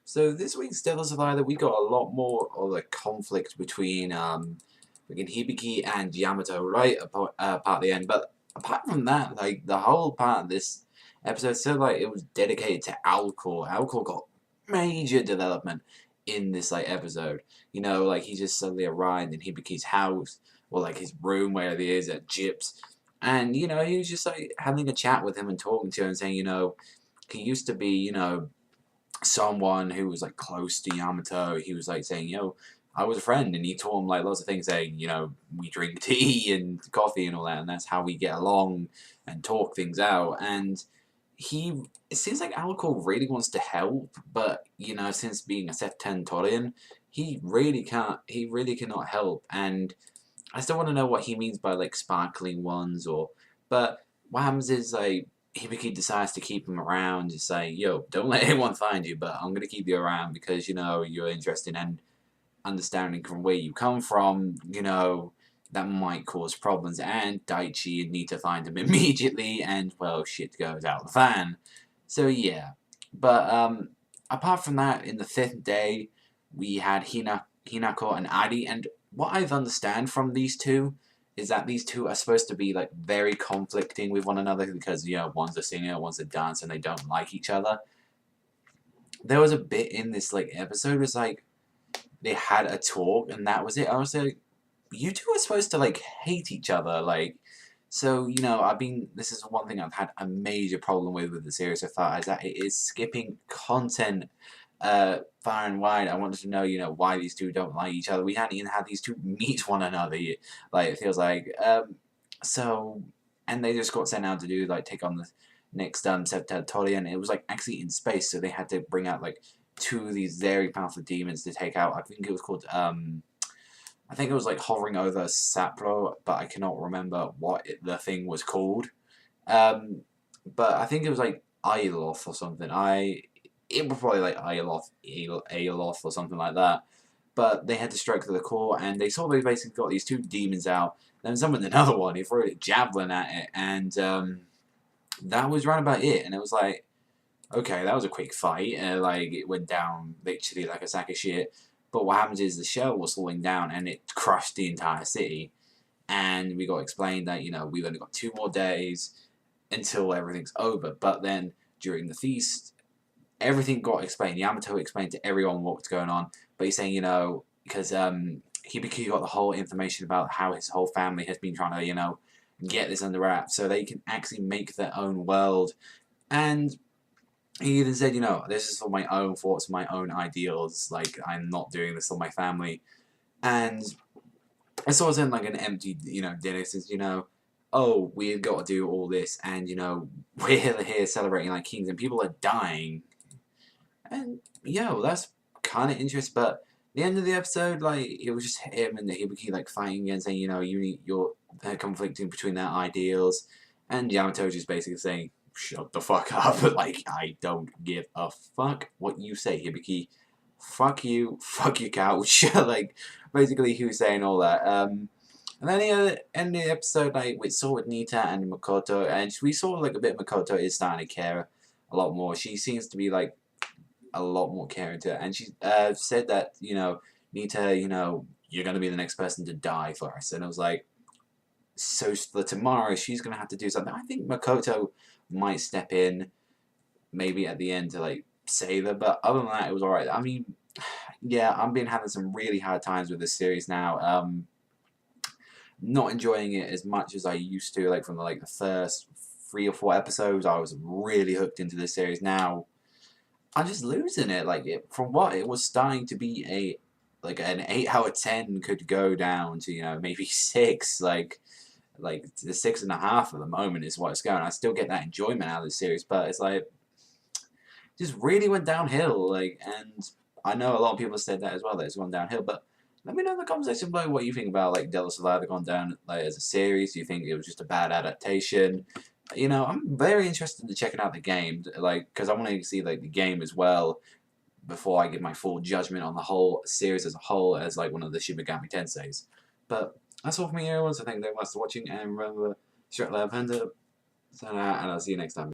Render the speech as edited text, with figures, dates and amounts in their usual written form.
So this week's Devil Survivor, we got a lot more of a conflict between Hibiki and Yamato right part at the end. But apart from that, like the whole part of this episode, so like it was dedicated to alcor. Alcor got major development in this like episode. You know, like he just suddenly arrived in Hibiki's house or like his room where he is at Gyp's. And, you know, he was just like having a chat with him and talking to him and saying, you know, he used to be, you know, someone who was like close to Yamato. He was like saying, yo, I was a friend, and he told him like lots of things, saying, you know, we drink tea and coffee and all that, and that's how we get along and talk things out. And it seems like Alcor really wants to help, but you know, since being a Sef-10 Torian, he really can't. He really cannot help, and I still want to know what he means by like sparkling ones, or but what happens is like Hibiki decides to keep him around, just say, yo, don't let anyone find you, but I'm gonna keep you around because you know you're interesting and understanding from where you come from, you know, that might cause problems. And Daichi need to find him immediately, and well, shit goes out the fan. So yeah, but apart from that, in the fifth day, we had Hinako and Airi, and what I've understand from these two is that these two are supposed to be like very conflicting with one another because you know one's a singer, one's a dancer, and they don't like each other. There was a bit in this like episode was like they had a talk and that was it. I was like, you two are supposed to like hate each other, like. So you know, this is one thing I've had a major problem with the series so far is that it is skipping content far and wide. I wanted to know, you know, why these two don't like each other. We hadn't even had these two meet one another. Like it feels like so, and they just got sent out to do like take on the next Septatorian. It was like actually in space, so they had to bring out like two of these very powerful demons to take out. I think it was called I think it was like hovering over Sapro, but I cannot remember what the thing was called. But I think it was like Ailoth or something. It was probably like Aeloth or something like that. But they had to strike to the core, and they basically got these two demons out. Then someone another one, he threw a javelin at it, and that was right about it. And it was like, okay, that was a quick fight. Like it went down literally like a sack of shit. But what happens is the shell was falling down, and it crushed the entire city. And we got explained that you know we've only got 2 more days until everything's over. But then during the feast, everything got explained. Yamato explained to everyone what was going on, but he's saying, you know, because Hibiki got the whole information about how his whole family has been trying to, you know, get this under wraps so they can actually make their own world. And he even said, you know, this is for my own thoughts, my own ideals. Like, I'm not doing this for my family. And it's sort of like an empty, you know, dinner since, you know, oh, we've got to do all this, and, you know, we're here celebrating like kings, and people are dying. And yeah, well, that's kind of interesting. But the end of the episode, like it was just him and the Hibiki like fighting and saying, you know, you're conflicting between their ideals, and Yamato just basically saying, shut the fuck up. Like I don't give a fuck what you say, Hibiki. Fuck you, fuck your couch. Like basically, he was saying all that. And then the end of the episode, like we saw with Nita and Makoto, and we saw like a bit. Makoto is starting to care a lot more. She seems to be like a lot more caring to her. And she said that, you know, Nita, you know, you're going to be the next person to die for us. And I was like, so for tomorrow, she's going to have to do something. I think Makoto might step in, maybe at the end to, like, save her. But other than that, it was alright. I mean, yeah, I've been having some really hard times with this series now. Not enjoying it as much as I used to, like, from, the first 3 or 4 episodes. I was really hooked into this series. Now I'm just losing it. Like from what it was starting to be an 8 out of 10 could go down to, you know, maybe 6. Like the 6.5 at the moment is what it's going. I still get that enjoyment out of the series, but it's like just really went downhill. Like, and I know a lot of people said that as well, that it's gone downhill. But let me know in the comment section below what you think about like Devil Survivor gone down like as a series. Do you think it was just a bad adaptation? You know, I'm very interested in checking out the game, like, because I want to see like the game as well before I give my full judgment on the whole series as a whole as like one of the Shibagami Tenseis. But that's all from me, everyone. So thank you very much for watching, and remember, Savagezweipanda, and I'll see you next time.